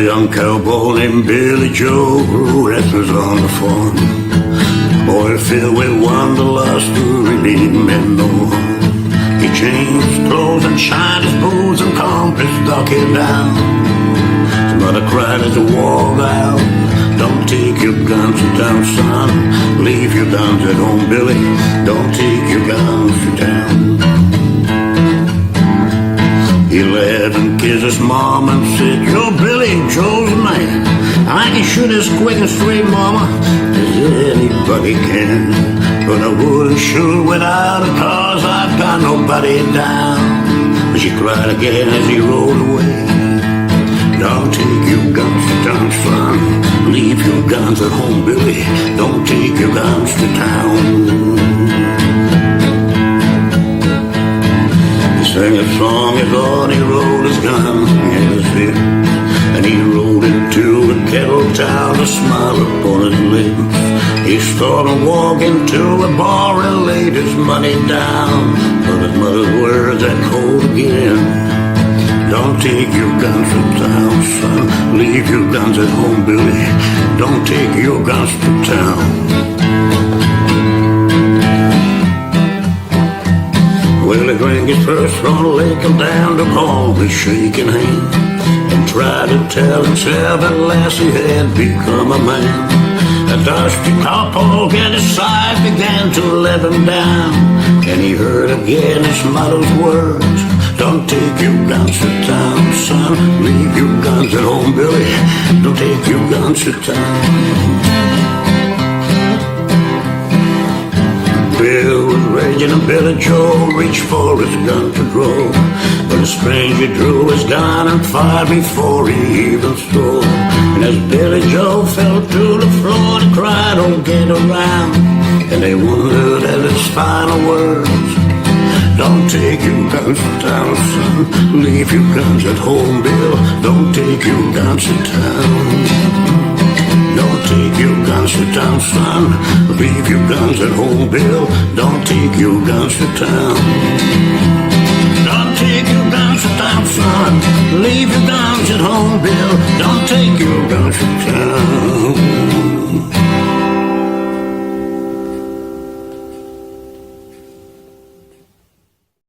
young cowboy named Billy Joe grew restless on the farm. Boy filled with wanderlust who really meant no harm. He changed his clothes and shined his boots and combed his ducky down. His mother cried as he walked out, don't take your guns to town, son. Leave your guns at home, Billy. Don't take your guns to town. He laughed and kissed his mom and said, you're Billy Joe's man. I can shoot as quick and straight, mama, as anybody can. But I wouldn't shoot without a cause, I've got nobody down. But she cried again as he rode away. Don't take your guns to town, son. Leave your guns at home, Billy. Don't take your guns to town. Sang a song as on he rode his gun in his hip, and he rode into a kettle town, a smile upon his lips. He started walking to a bar and laid his money down, but his mother's words echoed again. Don't take your guns to town, son. Leave your guns at home, Billy. Don't take your guns to town. Well, he drank his first from the lake and down to call with shaking hand, and tried to tell himself at last he had become a man. A dusty cowpoke at his side began to let him down, and he heard again his mother's words. Don't take your guns to town, son. Leave your guns at home, Billy. Don't take your guns to town. Bill was raging and Billy Joe reached for his gun to draw, but the stranger drew his gun and fired before he even strode. And as Billy Joe fell to the floor, he cried, "Oh, get around!" And they wondered at his final words. Don't take your guns to town, son. Leave your guns at home, Bill. Don't take your guns to town. Don't take your guns to town, son. Leave your guns at home, Bill. Don't take your guns to town. Don't take your guns to town, son. Leave your